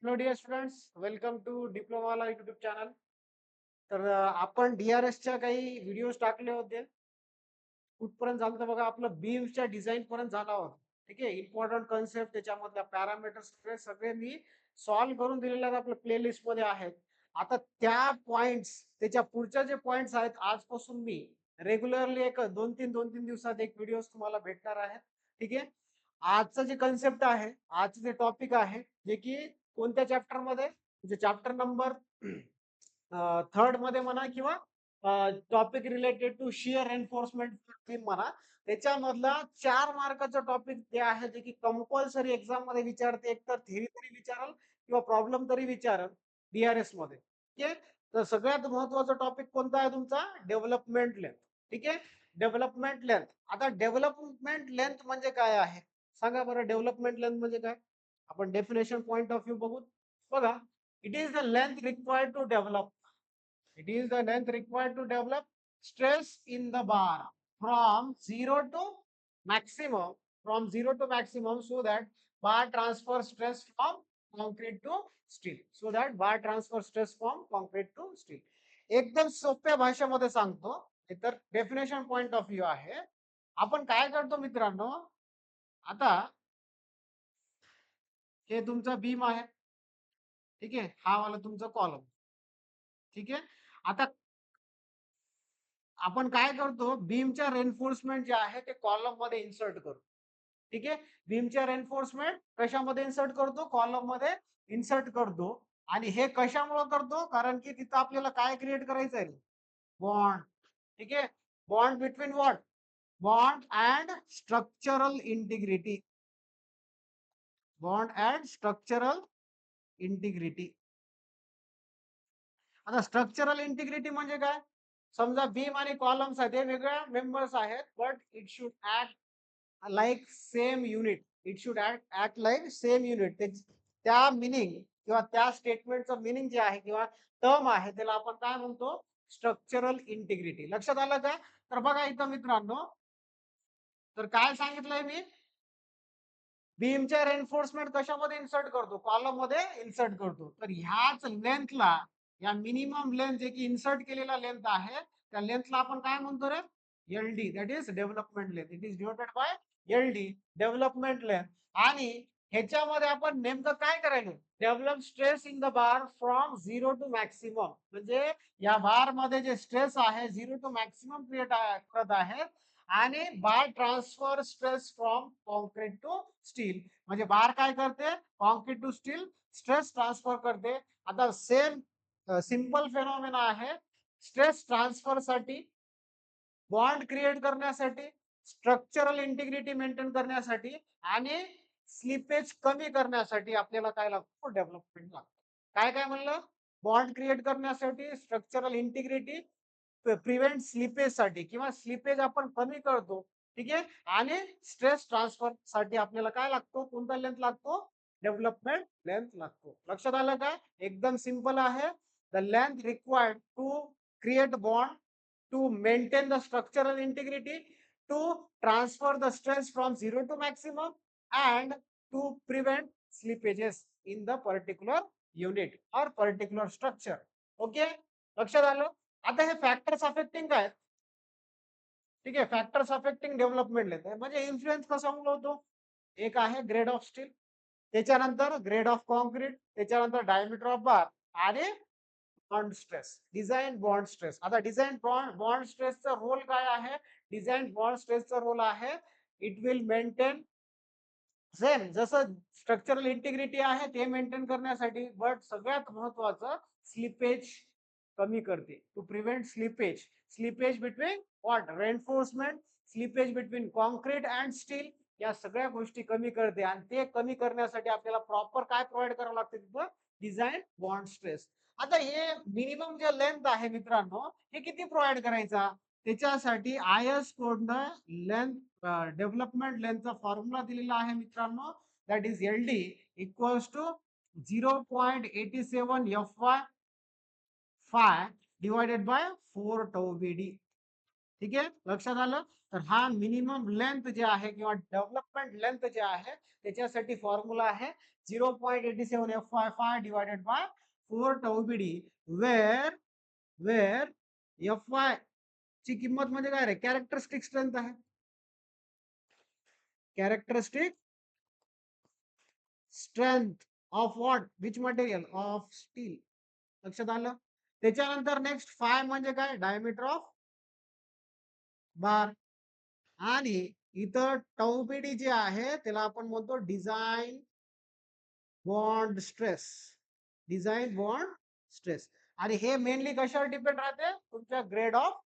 Hello dear students, welcome to डिप्लोमाला YouTube channel. तर आपण DRSच्या काही व्हिडिओज टाकले होते. कुठपर्यंत झालं तर बघा, आपलं बीम्सच्या डिझाईन पर्यंत झाला होता. ठीक आहे. इम्पॉर्टंट कन्सेप्ट, त्याच्यामधल्या पॅरामीटर्स सगळे मी सॉल्व्ह करून दिलेले आहेत, आपल्या प्लेलिस्ट मध्ये आहेत. आता त्या पॉइंट्स, त्याच्या पुढच्या जे पॉइंट्स आहेत, आजपासून मी रेग्युलरली एक 2-3 दिवसात एक व्हिडिओ तुम्हाला भेटणार आहेत. ठीक आहे. आजचं जे कन्सेप्ट आहे, आजचं जे टॉपिक आहे, जे की कोणत्या चॅप्टर मध्ये, म्हणजे चॅप्टर नंबर थर्ड मध्ये म्हणा, किंवा topic related to shear enforcement म्हणा, त्याच्यामधला 4 मार्काचा टॉपिक जे आहे, जे की कंपल्सरी एक्झाम मध्ये विचारते. एक तर थेरी तरी विचारल किंवा प्रॉब्लेम तरी विचारल DRS मध्ये. ठीक आहे. तर सगळ्यात महत्वाचा टॉपिक कोणता आहे तुमचा? Development length. ठीक आहे. Development length. आता डेव्हलपमेंट लेंथ म्हणजे काय आहे सांगा बरं. डेव्हलपमेंट लेंथ म्हणजे काय? आपण डेफिनेशन पॉइंट ऑफ व्ह्यू बघू. बघा, it is the length required to develop. It is the length required to develop stress in the bar from 0 to maximum, so that bar transfer stress from concrete to steel. So that bar transfer stress from concrete to steel. एकदम सोप्या भाषेमध्ये सांगतो, तर definition point of view आहे. आपण काय करतो मित्रांनो, आता हे तुमचा बीम आहे. ठीक आहे. हा वाला तुमचा कॉलम. ठीक आहे. आता आपण काय करतो, बीमच्या रेन्फोर्समेंट जे आहे ते कॉलम मध्ये इन्सर्ट करतो. ठीक आहे. बीमच्या रेन्फोर्समेंट कशामध्ये इन्सर्ट करतो? कॉलम मध्ये इन्सर्ट करतो. आणि हे कशामुळे करतो? कारण की तिथं आपल्याला काय क्रिएट करायचं आहे? बॉन्ड. ठीक आहे. Bond between what? Bond and structural integrity. Bond and structural integrity. आता स्ट्रक्चरल इंटिग्रिटी म्हणजे काय? समजा बीम आणि कॉलम्स आहेत, हे वेगळ्या मेंबर्स आहेत, but it should act like same unit. It should act like same unit. त्या मिनिंग किंवा त्या स्टेटमेंटचं मिनिंग जे आहे किंवा टर्म आहे, त्याला आपण काय म्हणतो? Structural integrity. लक्षात आलं का? तर बघा इथं मित्रांनो, तर काय सांगितलंय मी? बीमच्या रेन्फोर्समेंट कशामध्ये इन्सर्ट करतो? कॉलम मध्ये इन्सर्ट करतो. तर ह्याच लेंथला, या मिनिमम लेंथ जे की इन्सर्ट केलेला लेंथ आहे, त्या लेंथला आपण काय म्हणतो रे? LD. That is development length. It is denoted by LD, development length. आणि ह्याच्यामध्ये आपण नेमकं काय करायचं? Develop stress in the bar from 0 to maximum. म्हणजे या बार मध्ये जे स्ट्रेस आहे 0 टू मॅक्सिमम क्रिएट करत आहे. आणि bar transfer stress from concrete to steel. म्हणजे बार काय करते? Concrete to steel stress transfer करते. आता सेम सिंपल फेनॉमेना आहे. स्ट्रेस ट्रान्सफर साठी, बॉन्ड क्रिएट करण्यासाठी, स्ट्रक्चरल इंटिग्रिटी मेंटेन करण्यासाठी आणि स्लिपेज कमी करण्यासाठी आपल्याला काय लागतो? डेव्हलपमेंट लागतो. काय काय म्हणलं? बॉन्ड क्रिएट करण्यासाठी, स्ट्रक्चरल इंटिग्रिटी, प्रिव्हेंट स्लिपेज साठी किंवा स्लिपेज आपण कमी करतो. ठीक आहे. आणि स्ट्रेस ट्रान्सफर साठी आपल्याला काय लागतो? कोणता लेंथ लागतो? डेव्हलपमेंट लेंथ लागतो. लक्षात आलं का? एकदम सिंपल आहे. The length required to create bond, to maintain the structural integrity, to transfer the stress from 0 to maximum, and to prevent slippages in the particular unit or particular structure. Okay, लक्षात आलं? आता हे factors affecting काय? ठीक आहे. Factors affecting development length म्हणजे influence कशामुळे होतो? एक आहे ग्रेड ऑफ स्टील, त्याच्यानंतर ग्रेड ऑफ कॉन्क्रीट, त्याच्यानंतर डायमीटर ऑफ बार आणि bond stress. Design bond stress. आता डिझाईन बॉन्ड स्ट्रेसचा रोल काय आहे? डिझाईन बॉन्ड स्ट्रेसचा रोल आहे, इट विल मेंटेन सेम जसं स्ट्रक्चरल इंटिग्रिटी आहे ते मेंटेन करण्यासाठी, बट सगळ्यात महत्वाचं स्लिपेज कमी करते. To prevent slippage. Slippage between what? Reinforcement. Slippage between concrete and steel. या सगळ्या गोष्टी कमी करते. आणि ते कमी करण्यासाठी आपल्याला प्रॉपर काय प्रोव्हाइड करावं लागतं तिथं? Design bond stress. आता हे मिनिमम जे लेंथ आहे मित्रांनो, हे किती प्रोव्हाइड करायचा? त्याच्यासाठी IS कोडनं लेंथ, डेव्हलपमेंट लेंथचा फॉर्म्युला दिलेला आहे मित्रांनो. That is LD equals to 0.87 FY phi divided by 4 tau BD. ठीक आहे, लक्षात आलं. तर हा मिनिमम लेंथ जे आहे किंवा डेव्हलपमेंट लेंथ जे आहे त्याच्यासाठी फॉर्म्युला आहे 0.87 FY divided by 4 tau B D, where FY ची किंमत म्हणजे काय रे, कॅरेक्टरिस्टिक स्ट्रेंथ आहे. Characteristic strength of what, which material, of steel. लक्षात आलं. त्याच्यानंतर नेक्स्ट फाय म्हणजे काय, डायमीटर ऑफ बार. आणि इथं टाऊ बी डी जे आहे त्याला आपण म्हणतो design bond stress. Design bond stress. आणि हे मेनली कशावर डिपेंड राहते, तुमच्या ग्रेड ऑफ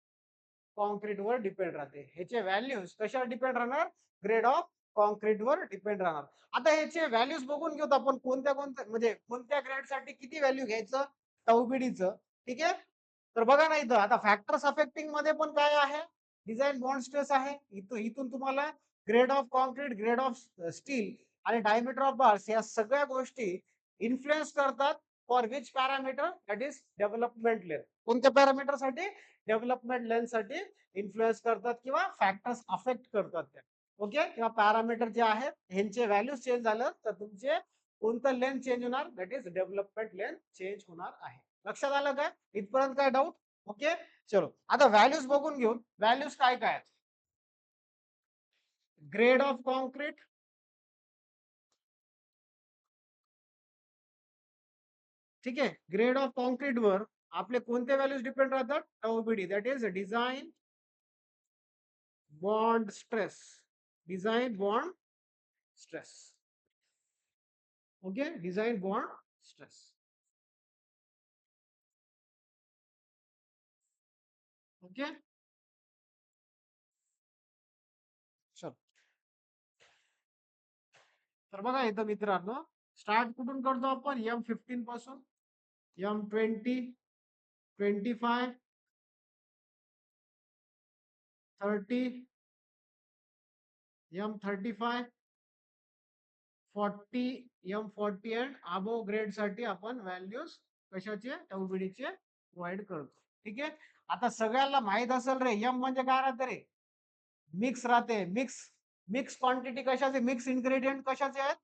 कॉन्क्रीट वर डिपेंड राहते. ह्याचे व्हॅल्यूज कशावर डिपेंड राहणार, ग्रेड ऑफ कॉन्क्रीट वर डिपेंड राहणार. आता ह्याचे व्हॅल्यूज बघून घेऊ आपण, कोणत्या कोणत्या म्हणजे कोणत्या ग्रेड साठी किती व्हॅल्यू घ्यायचं टाऊ बी डी चं. ठीक आहे. तर बघा ना इथं आता फॅक्टर्स अफेक्टिंग मध्ये पण काय आहे, डिझाईन बॉन्ड स्ट्रेस आहे. इथून तुम्हाला grade of concrete, grade of steel आणि डायमीटर ऑफ बार्स या सगळ्या गोष्टी इन्फ्लुएन्स करतात for which parameter, that is development length. कोणत्या पॅरामीटर साठी, डेव्हलपमेंट लेंथ साठी इन्फ्लुएन्स करतात किंवा फॅक्टर्स अफेक्ट करतात त्या. ओके, किंवा पॅरामीटर जे आहेत ह्यांचे व्हॅल्यूज चेंज झालं तर तुमचे कोणतं लेंथ चेंज होणार, that is development length change होणार आहे. लक्षात आलं काय, इथपर्यंत काय डाऊट. ओके, चलो आता व्हॅल्यूज बघून घेऊन. व्हॅल्यूज काय काय आहेत, ग्रेड ऑफ कॉन्क्रीट, ठीक आहे, ग्रेड ऑफ कॉन्क्रीट वर आपले कोणते व्हॅल्यूज डिपेंड राहतात, tau B D, that is design bond stress. Design bond stress. Okay, design bond stress. Okay, चल. तर बघा इथं मित्रांनो, स्टार्ट कुठून करतो आपण, M15 पासून, M20, 25, 30, M35, 40, M40 and above grade साठी आपण व्हॅल्यूज कशाचे, टाऊबीडीचे प्रोव्हाइड करतो. ठीक आहे. आता सगळ्यांना माहित असेल रे, एम म्हणजे काय राहते रे, मिक्स राहते. मिक्स क्वांटिटी कशाचे, मिक्स इन्ग्रेडियंट कशाचे आहेत,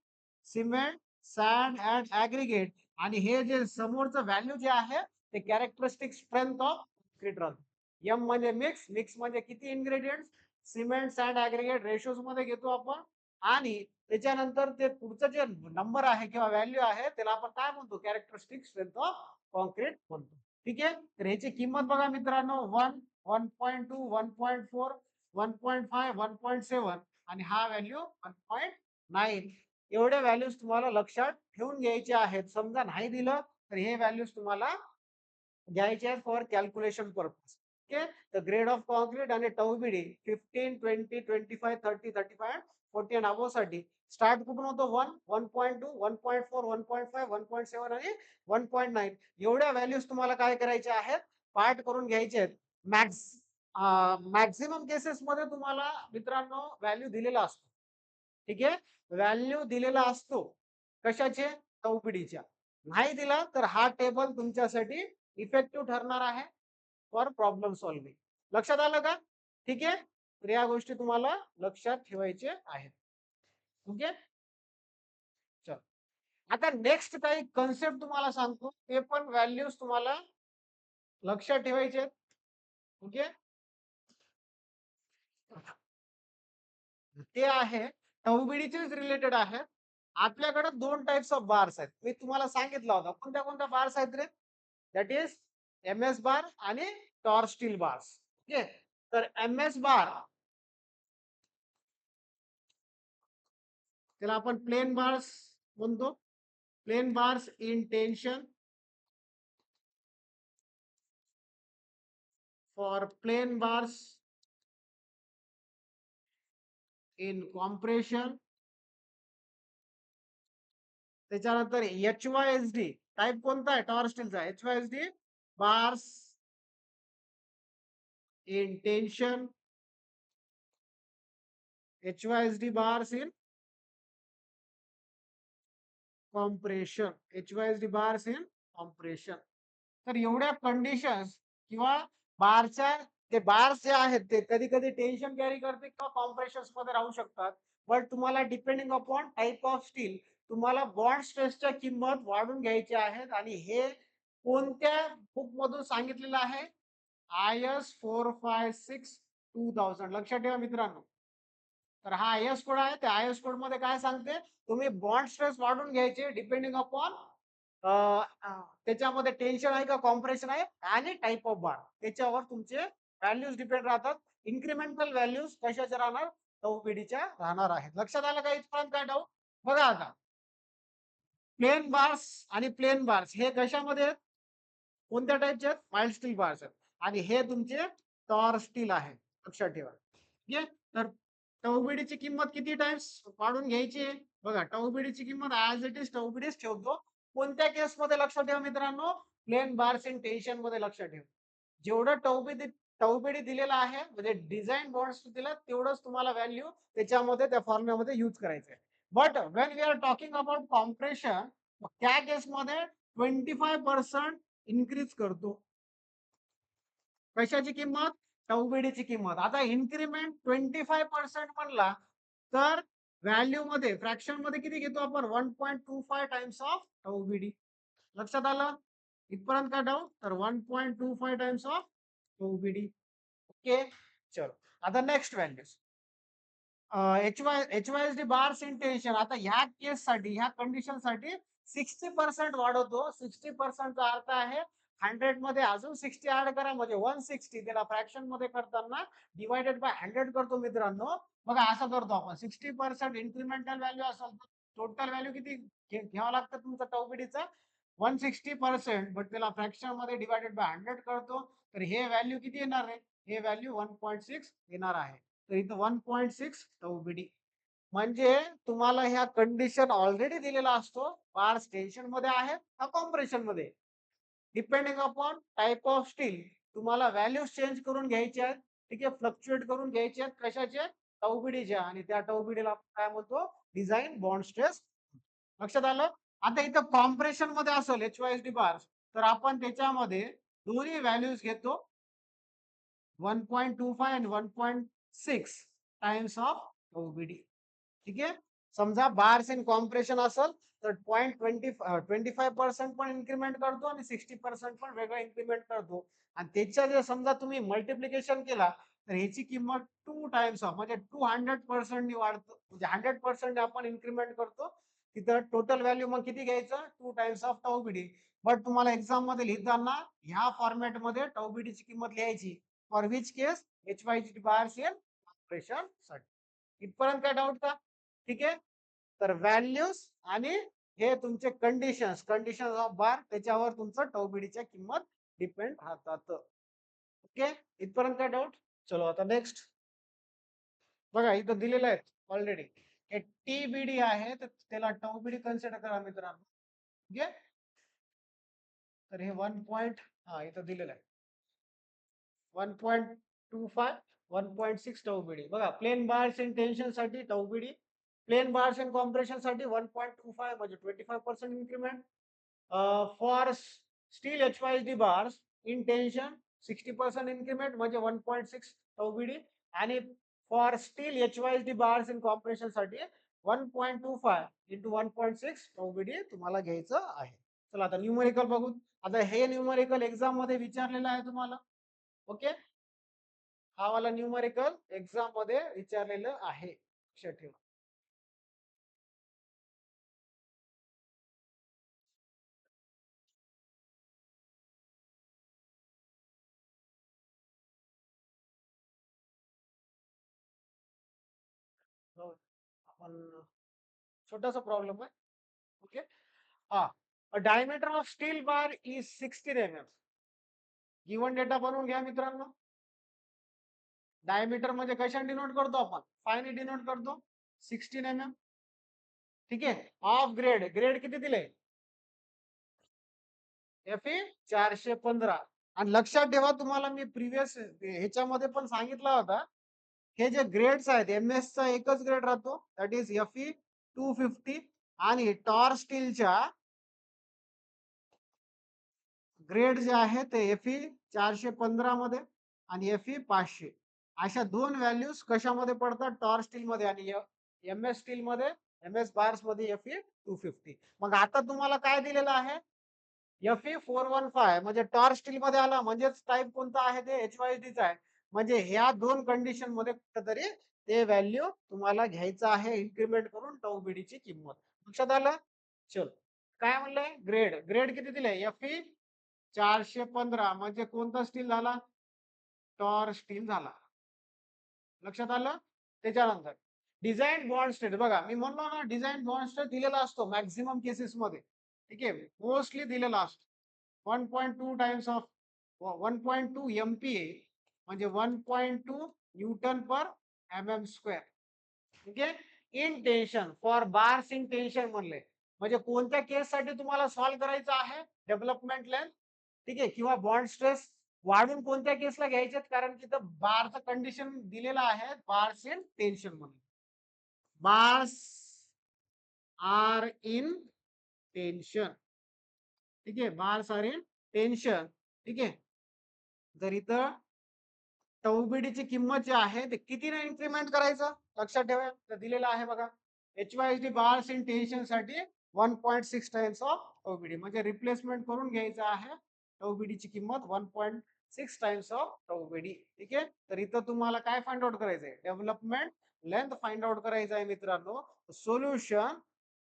सिमेंट, सॅन्ड अँड ऍग्रिगेट. आणि हे जे समोरचं व्हॅल्यू जे आहे ते कॅरेक्टरिस्टिक स्ट्रेंथ ऑफ कॉन्क्रीट राहते. एम म्हणजे मिक्स, मिक्स म्हणजे किती ingredient, cement, sand, aggregate ratios मध्ये घेतो आपण. आणि त्याच्यानंतर ते पुढचं जे नंबर आहे किंवा व्हॅल्यू आहे त्याला आपण काय म्हणतो, कॅरेक्टरिस्टिक स्ट्रेंथ ऑफ कॉन्क्रीट म्हणतो. ठीक आहे. तर ह्याची किंमत बघा मित्रांनो, 1, 1.2, 1.4, 1.5, 1.7 आणि हा व्हॅल्यू 1.9. एवढे व्हॅल्यूज तुम्हाला लक्षात ठेवून घ्यायचे आहेत. समजा नाही दिलं तर हे व्हॅल्यूज तुम्हाला घ्यायचे आहेत फॉर कॅल्क्युलेशन पर्पज. ओके. तर ग्रेड ऑफ कॉन्क्रीट आणि टाऊबीडी 15, 20, 25, 30, 35, 40 आणि अबोव साठी स्टार्ट कुठून होतो, 1, 1.2, 1.4, 1.5, 1.7 आणि 1.9. एवढ्या व्हॅल्यूज तुम्हाला काय करायचे आहेत, पार्ट करून घ्यायचे आहेत. मॅक्स मॅक्झिमम केसेस मध्ये तुम्हाला मित्रांनो व्हॅल्यू दिलेला असतो. ठीक आहे, व्हॅल्यू दिलेला असतो कशाचे, चौपडीच्या. नाही दिला तर हा टेबल तुमच्यासाठी इफेक्टिव्ह ठरणार आहे फॉर प्रॉब्लेम सॉल्विंग. लक्षात आलं का. ठीक आहे, तर या गोष्टी तुम्हाला लक्षात ठेवायचे आहेत. ओके, चल. आता नेक्स्ट काही कन्सेप्ट तुम्हाला सांगतो, ते पण व्हॅल्यूज तुम्हाला लक्षात ठेवायचे आहेत. ओके, ते आहे टवबिडीचेच रिलेटेड आहे. आपल्याकडे दोन टाइप्स ऑफ बार्स आहेत, मी तुम्हाला सांगितलं होतं कोणत्या कोणत्या बार्स आहेत रे, दॅट इज MS बार आणि टॉर स्टील बार्स. ओके, तर MS बार त्याला आपण प्लेन बार्स म्हणतो. Plain bars in tension, for plain bars in compression. त्याच्यानंतर HYSD टाइप कोणता आहे, टॉर स्टीलचा HYSD bars in tension, HYSD bars in compression, HYSD bars in compression. तर एवढ्या कंडिशन्स किंवा बारच्या ते बार्स जे आहेत ते कधी कधी टेन्शन कॅरी करते किंवा कॉम्प्रेशन्स मध्ये राहू शकतात. बट तुम्हाला depending upon type of steel तुम्हाला बॉन्ड स्ट्रेसच्या किंमत वाढून घ्यायची आहेत आणि हे कोणत्या बुक मधून सांगितलेलं आहे? IS 456-2000 लक्षात ठेवा मित्रांनो. तर हा IS कोड आहे. त्या IS कोड मध्ये काय सांगते? तुम्ही बॉन्ड स्ट्रेस वाढून घ्यायचे डिपेंडिंग अपॉन त्याच्यामध्ये टेन्शन आहे का कॉम्प्रेशन आहे आणि टाइप ऑफ बार त्याच्यावर तुमचे व्हॅल्यूज डिपेंड राहतात. इन्क्रिमेंटल व्हॅल्यूज कशाच्या राहणार? टौबीडीच्या राहणार आहेत. लक्षात आलं का इथपर्यंत काय डाऊट? बघा आता प्लेन बार्स आणि प्लेन बार्स हे कशामध्ये आहेत? कोणत्या टाईपचे आहेत? माइल्ड स्टील बार्स आहेत आणि हे तुमचे टॉर स्टील आहे. लक्षात ठेवा. ठीक आहे. तर टौबीडीची किंमत किती टाइम्स वाढून घ्यायची आहे? बघा टौबीडीची किंमत ॲज इट इज टौबीडीच ठेवतो. कोणत्या केसमध्ये लक्षात ठेवा मित्रांनो? प्लेन बार्स इन टेन्शन मध्ये लक्षात ठेवा. जेवढं टौबीडी दिलेला आहे म्हणजे डिझाइन बॉन्ड्स दिला तेवढंच तुम्हाला व्हॅल्यू त्याच्यामध्ये त्या फॉर्म्युल्यामध्ये यूज करायचं आहे. But when we are talking about compression त्या केसमध्ये 25% इन्क्रीज करतो. कशाची किंमत? टौबीडीची किंमत. आता इन्क्रिमेंट 25% म्हणला तर व्हॅल्यू मध्ये फ्रॅक्शन मध्ये किती घेतो आपण? 1.25 टाइम्स ऑफ टौबीडी. लक्षात आलं? इथपर्यंत काय डाऊट? तर 1.25 टाइम्स ऑफ टौबीडी. ओके. चलो आता next values. HYSD bars in tension. आता ह्या केससाठी ह्या कंडिशनसाठी 60% वाढवतो. 60% चा अर्थ आहे 100 मध्ये अजून 60 ऍड करा म्हणजे 160. त्याला फ्रॅक्शन मध्ये करताना डिवायडेड बाय 100 करतो मित्रांनो. बघा असं करतो आपण 60% इन्क्रिमेंटल व्हॅल्यू असेल तर टोटल व्हॅल्यू किती घ्यावं लागतं तुमचं टौबीडीचं? 160%. बट त्याला फ्रॅक्शन मध्ये डिवायडेड बाय 100 करतो. तर हे व्हॅल्यू किती येणार आहे? हे व्हॅल्यू 1.6 येणार आहे. तर इथं 1.6 टौबीडी म्हणजे तुम्हाला ह्या कंडिशन ऑलरेडी दिलेला असतो. बार्स टेन्शन मध्ये आहे का कॉम्प्रेशन मध्ये? Depending upon type of steel तुम्हाला व्हॅल्यूज चेंज करून घ्यायचे आहेत. ठीक आहे. फ्लक्च्युएट करून घ्यायचे आहेत. कशाचे? टौबीडीच्या. आणि त्या टौबीडीला आपण काय म्हणतो? Design bond stress. लक्षात आलं? आता इथं कॉम्प्रेशन मध्ये असेल HYSD बार्स तर आपण त्याच्यामध्ये दोन्ही व्हॅल्यूज घेतो 1.25 आणि 1.6 टाइम्स ऑफ OBD. ठीक आहे. समजा बार्स इन कॉम्प्रेशन असेल तर 25% पण इन्क्रीमेंट करतो आणि 60% पण वेगळं इन्क्रीमेंट करतो. आणि त्याच्या जर समजा तुम्ही मल्टिप्लिकेशन केला तर ह्याची किंमत 2 टाइम्स ऑफ म्हणजे 200% वाढतो. म्हणजे 100% आपण इन्क्रीमेंट करतो. तिथं टोटल व्हॅल्यू मग किती घ्यायचं? 2 टाइम्स ऑफ टौबीडी. बट तुम्हाला एक्झाम मध्ये लिहिताना ह्या फॉर्मॅट मध्ये टौबीडीची किंमत लिहायची. For which case? HYSD bars in compression साठी. इथपर्यंत काय डाऊट का? ठीक आहे. तर व्हॅल्यूज आणि हे तुमचे कंडिशन्स ऑफ बार त्याच्यावर तुमचं टौबीडीच्या किंमत डिपेंड राहतात. ओके. इथपर्यंत काय डाऊट? चलो आता नेक्स्ट. बघा इथं दिलेलं आहे ऑलरेडी. हे TBD आहे तर त्याला टौबीडी कन्सिडर करा मित्रांनो. ठीक आहे. तर हे 1 पॉइंट हा इथं दिलेलं आहे 1.25 1.6 टौबीडी. बघा प्लेन बार्स इन टेन्शन साठी टौबीडी, प्लेन बार्स इन कॉम्प्रेशन साठी 1.25 म्हणजे 25% increment. For steel HYSD bars in tension 60% increment म्हणजे 1.6 टौबीडी. आणि for steel HYSD bars in compression साठी 1.25 इंटू 1.6 टौबीडी तुम्हाला घ्यायचं आहे. चला आता न्यूमेरिकल बघू. आता हे न्यूमेरिकल एक्झाम मध्ये विचारलेलं आहे तुम्हाला. ओके. हा वाला न्यूमेरिकल एक्झाम मध्ये विचारलेलं आहे. लक्षात ठेवा. हो. आपण छोटासा प्रॉब्लेम आहे. ओके. हा. A diameter of steel bar is 16 mm. Given data बनवून घ्या मित्रांनो. डायमीटर म्हणजे कशाने डिनोट करतो आपण? फायने डिनोट करतो 16 mm. ठीक आहे. ऑफ ग्रेड ग्रेड किती दिले? FE 415. आणि लक्षात ठेवा तुम्हाला मी प्रिव्हियस ह्याच्यामध्ये पण सांगितला होता हे जे ग्रेड्स आहेत MS चा एकच ग्रेड राहतो दॅट इज FE 250 आणि टॉर स्टीलच्या ग्रेड जे आहे ते FE 415 मध्ये आणि Fe 500. अशा दोन व्हॅल्यूज कशामध्ये पडतात? टॉर्क स्टील मध्ये आणि MS स्टील मध्ये, MS बार्स मध्ये Fe 250. मग आता तुम्हाला काय दिलेलं आहे? Fe 415 म्हणजे टॉर्क स्टील मध्ये आला, म्हणजेच टाईप कोणता आहे? ते HYSD चा आहे. म्हणजे ह्या दोन कंडिशन मध्ये कुठेतरी ते व्हॅल्यू तुम्हाला घ्यायचं आहे इन्क्रीमेंट करून टाऊ बीडी ची किंमत. लक्षात आलं? चल, काय म्हणलंय? ग्रेड ग्रेड किती दिले? Fe 415 म्हणजे कोणता स्टील झाला? टॉर्क स्टील झाला. लक्षात आलं? त्याच्यानंतर डिझाईन बॉन्ड स्टेट बघा, मी म्हणलो ना डिझाईन बॉन्ड स्टेट दिलेला असतो मॅक्झिमम केसेस मध्ये. ठीक आहे, मोस्टली दिलेला असतो 1.2 टाइम्स ऑफ 1.2 MPa म्हणजे 1.2 न्यूटन पर mm². ठीक आहे, in tension for bars in tension म्हणले, म्हणजे कोणत्या केस साठी तुम्हाला सॉल्व्ह करायचं आहे? डेव्हलपमेंट लेंथ, ठीक आहे, किंवा बॉन्ड स्ट्रेस वाढून कोणत्या केसला घ्यायचे? कारण तिथं बारचं कंडिशन दिलेलं आहे बार्स इन टेन्शन म्हणून. Bars are in tension. ठीक आहे, बार्स आर इन टेन्शन. ठीक आहे, जर इथं टौबिडीची किंमत जी आहे ते कितीने इन्क्रीमेंट करायचं? लक्षात ठेवा, तर दिलेलं आहे बघा, HYSD बार्स इन टेन्शन साठी 1.6 टाइम्स ऑफ टौबिडी, म्हणजे रिप्लेसमेंट करून घ्यायचं आहे टौबिडीची किंमत 1.6 टाइम्स ऑफ टौबिडी. ठीक आहे, तर इथं तुम्हाला काय फाइंड आउट करायचंय? डेव्हलपमेंट लेंथ फाइंड आउट करायचं आहे मित्रांनो. सोल्युशन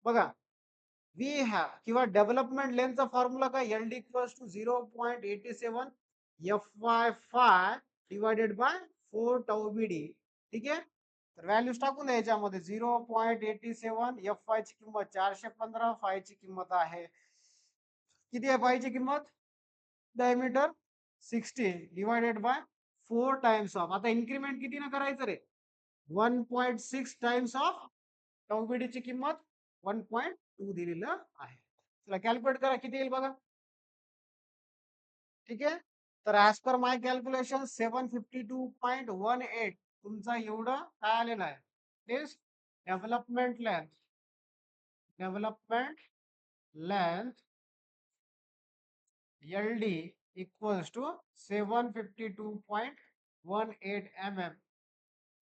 बघा, वी हॅव किंवा डेव्हलपमेंट लेंथचा फॉर्म्युला काय? LD equals to 0.87 FY5 divided by 4 tau BD. ठीक आहे, तर व्हॅल्यूज टाकून द्या याच्यामध्ये. 0.87 FY ची किंमत 415, फाय ची किंमत आहे किती आहे? फाय ची किंमत diameter 16 divided by 4 times of, आता इन्क्रीमेंट किती ना करायचं रे? 1.6 टाइम्स ऑफ टाऊ बीडी ची किंमत 1.2 दिलेलं आहे. चला कॅल्क्युलेट करा किती येईल बघा. ठीक आहे, तर ऍज पर माय कॅल्क्युलेशन 752.18 तुमचा एवढं काय आलेलं आहे? तेच development length, development length LD equals to 752.18 mm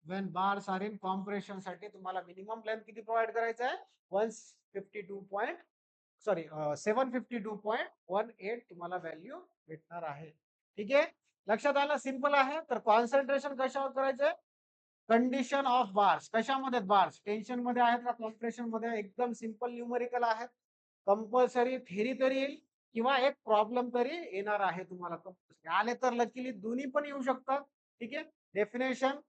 when bars are in compression साठी तुम्हाला मिनिमम लेंथ किती प्रोव्हाइड करायचं आहे? 152 सॉरी 752.18 तुम्हाला व्हॅल्यू भेटणार आहे. ठीक आहे, लक्षात आलं? सिंपल आहे. तर कॉन्सन्ट्रेशन कशावर करायचंय? Condition of bars. कशामध्ये बार्स? टेन्शन मध्ये आहेत का कॉम्प्रेशन मध्ये? एकदम सिंपल न्यूमरिकल आहेत. कंपल्सरी थेरी तरी येईल किंवा एक प्रॉब्लेम तरी येणार आहे तुम्हाला. कंपल्सरी आले तर लकीली दोन्ही पण येऊ शकतात. ठीक आहे, डेफिनेशन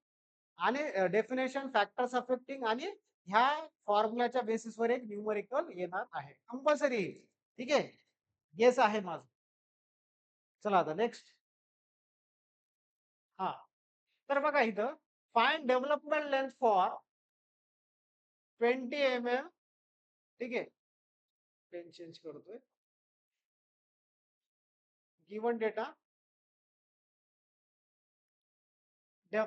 आणि डेफिनेशन, फॅक्टर्स अफेक्टिंग आणि ह्या फॉर्म्युलाच्या बेसिसवर एक न्यूमरिकल येणार आहे, कंपल्सरी. ठीक आहे, येस आहे माझं. चला आता नेक्स्ट. हा, तर बघा इथं find development length for 20 mm. ठीक आहे, पेन चेंज करतोय. Given data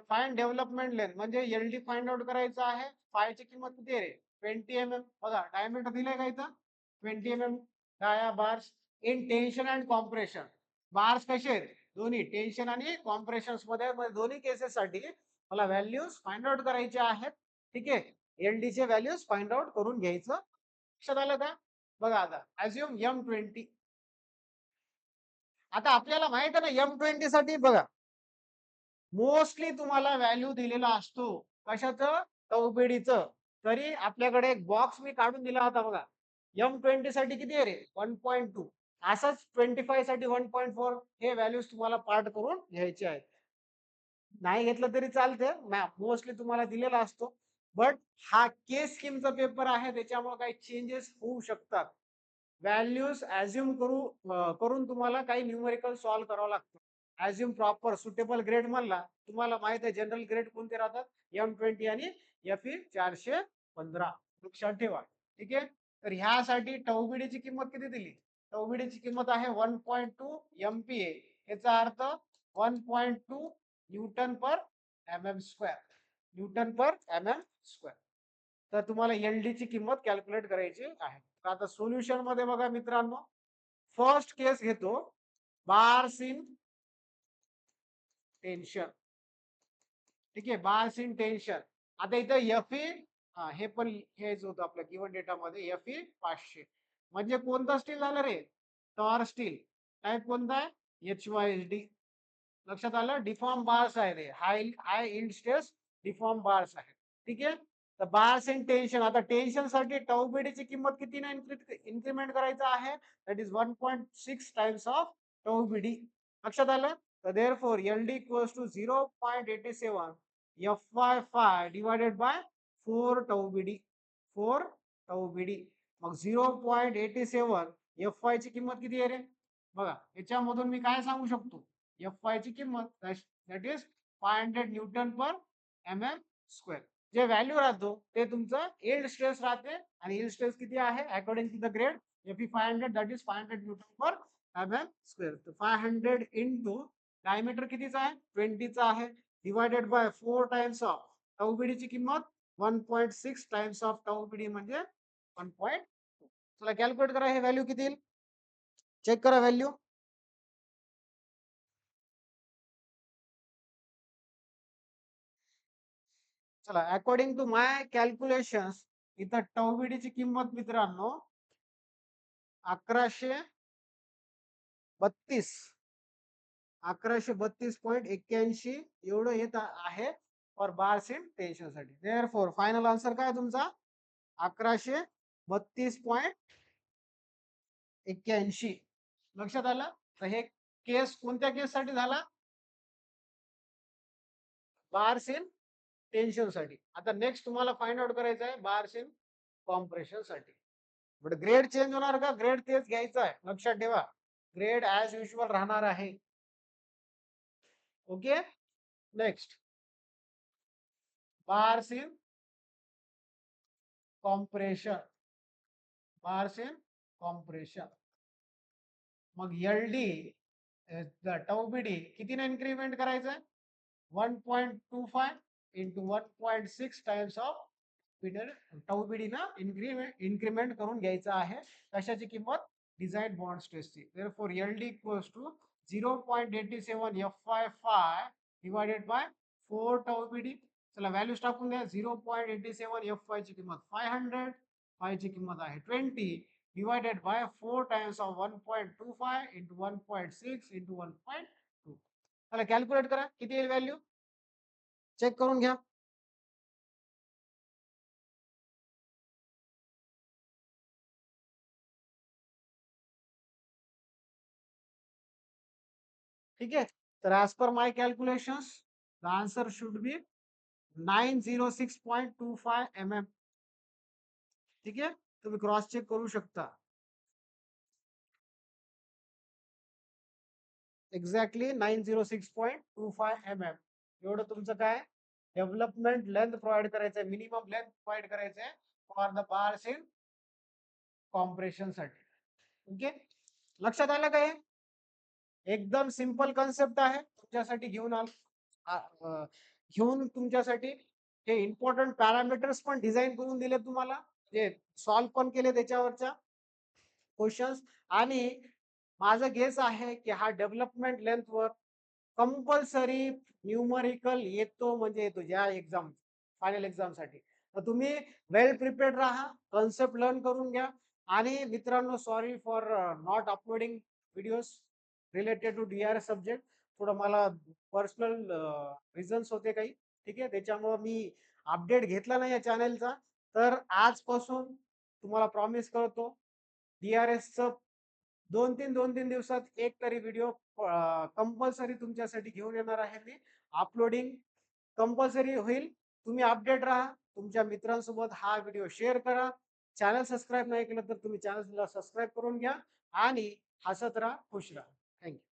find development length म्हणजे LD फाइंड आउट करायचं आहे. फायची किंमत किती आहे? 20 mm. बघा डायमीटर दिलंय का इथं? 20 mm dia bars in tension and compression. Bars कसे आहेत? दोन्ही टेन्शन आणि कॉम्प्रेशन मध्ये, दोन्ही केसेस साठी मला व्हॅल्यूज फाइंड आउट करायचे आहेत. ठीक आहे, LD चे व्हॅल्यूज फाइंड आउट करून घ्यायचं. लक्षात आलं का? बघा आता अज्युम M20. आता आपल्याला माहित आहे ना M20 साठी बघा मोस्टली तुम्हाला व्हॅल्यू दिलेला असतो कशाचं? टौबिडीचं. तरी आपल्याकडे एक बॉक्स मी काढून दिला होता बघा. M20 साठी किती आहे रे? 1.2. असंच 25 साठी 1.4. हे व्हॅल्यूज तुम्हाला पार्ट करून घ्यायचे आहेत. नाही घेतलं तरी चालते, मोस्टली तुम्हाला दिलेला असतो. बट हा केस स्कीमचा पेपर आहे, त्याच्यामुळे काही चेंजेस होऊ शकतात. व्हॅल्यूज ऍज्युम करून तुम्हाला काही न्यूमेरिकल सॉल्व्ह करावं लागतं. ऍज्युम प्रॉपर सुटेबल ग्रेड म्हणला, तुम्हाला माहित आहे जनरल ग्रेड कोणते राहतात? M20 आणि Fe 415. लक्षात ठेवा. ठीक आहे, तर ह्यासाठी टौबिडीची किंमत किती दिली? टौबिडीची किंमत आहे 1.2 MPa. याचा अर्थ 1.2 न्यूटन पर mm². न्यूटन पर mm². तर तुम्हाला LD ची किंमत कॅल्क्युलेट करायची आहे. तर आता सोल्युशन मध्ये बघा मित्रांनो, फर्स्ट केस घेतो बार्स इन टेन्शन. ठीक आहे, बार्स इन टेन्शन. आता इथं FE हे पण हेच होतं आपल्या गिवन डेटामध्ये FE 500. म्हणजे कोणता स्टील झालं रे? Tor steel. टाईप कोणता आहे? HYSD. लक्षात आलं? डिफॉर्म बार्स आहे रे. High high yield stress deform bars आहे. ठीक आहे. तर बार्स इन टेन्शन. आता टेन्शन साठी टाऊ बीडीची किंमत कितीने इन्क्रीमेंट करायचं आहे? That is 1.6 times of tau BD. लक्षात आलं? तर therefore LD equals to 0.87 FY5 divided by 4 tau BD. 4 tau BD. मग 0.87 FY ची किंमत किती आहे रे? बघा, याच्यामधून मी काय सांगू शकतो? FY ची किंमत that is 500 newton per mm square. जे व्हॅल्यू राहतो ते तुमचं यील्ड स्ट्रेस राहते, आणि यील्ड स्ट्रेस किती आहे according to the grade? FE 500 that is 500 newton per mm square. तर 500 इंटू डायमीटर कितीचा आहे? 20 चा आहे, divided by 4 times of tau BD ची किंमत 1.6 टाइम्स ऑफ टाऊ बीडी म्हणजे 1.2. चला कॅल्क्युलेट करा, हे व्हॅल्यू किती येईल? चेक करा व्हॅल्यू. चला, अकॉर्डिंग टू माय कॅल्क्युलेशन्स इथं टाऊ बीडी ची किंमत मित्रांनो 1132 1132.81 एवढं येत आहे फॉर बार्स इन टेन्शन साठी. देअरफॉर फायनल आन्सर काय तुमचा? 1132.81. लक्षात आलं? तर हे केस कोणत्या केस साठी झाला? बार्स इन टेन्शन साठी. आता नेक्स्ट तुम्हाला फाइंड आउट करायचं आहे बार्स इन कॉम्प्रेशन साठी. बट ग्रेड चेंज होणार का? ग्रेड तेच घ्यायचा आहे, लक्षात ठेवा. ग्रेड ऍज युजल राहणार आहे. Okay. Next bars in compression. Bars in compression. मग LD टाऊ बीडी कितीने इन्क्रीमेंट करायचं आहे? 1.25 into 1.6 times of tau BD ना इन्क्रीमेंट करून घ्यायचं आहे. कशाची किंमत? डिझाईन बॉन्ड स्ट्रेसची. Therefore LD equals to 0.87 FY5 divided by 4 tau BD. चला व्हॅल्यूज टाकून द्या. 0.87 FY ची किंमत 500, 5 ची किंमत आहे 20, divided by 4 times of 1.25 into 1.6 into 1.2. चला कॅल्क्युलेट करा, किती येईल व्हॅल्यू? चेक करून घ्या. ठीक आहे. तर as per my calculations the answer should be 906.25 mm. ठीक आहे, तुम्ही क्रॉस चेक करू शकता. एक्झॅक्टली 906.25 mm एवढं तुमचं काय डेव्हलपमेंट लेंथ प्रोव्हाइड करायचं आहे, मिनिमम लेंथ प्रोव्हाइड करायचं आहे for the bars in compression साठी. ओके, लक्षात आलं का? एकदम सिंपल कन्सेप्ट आहे तुमच्यासाठी घेऊन तुमच्यासाठी हे इम्पॉर्टंट पॅरामीटर्स पण डिझाईन करून दिले तुम्हाला, जे सॉल्व पण केले त्याच्यावरच्या क्वेश्चन्स. आणि माझं गेस आहे की हा डेव्हलपमेंट लेंथ वर कंपल्सरी न्यूमरिकल येतो, म्हणजे येतो ज्या एक्झाम फायनल एक्झाम साठी. तर तुम्ही वेल प्रिपेअर्ड राहा, कन्सेप्ट लर्न करून घ्या. आणि मित्रांनो, sorry for not uploading videos related to DRS subject. थोडं मला पर्सनल रिझन्स होते काही, ठीक आहे, त्याच्यामुळे मी अपडेट घेतला नाही या चॅनलचा. तर आजपासून तुम्हाला प्रॉमिस करतो DRS च 2-3 दिवसात एक तरी व्हिडिओ कंपल्सरी तुमच्यासाठी घेऊन येणार आहे मी. अपलोडिंग कंपल्सरी होईल. तुम्ही अपडेट राहा, तुमच्या मित्रांसोबत हा व्हिडिओ शेअर करा. चॅनल सबस्क्राईब नाही केलं तर तुम्ही चॅनलला सबस्क्राईब करून घ्या, आणि हसत राहा, खुश राहा. थँक्यू.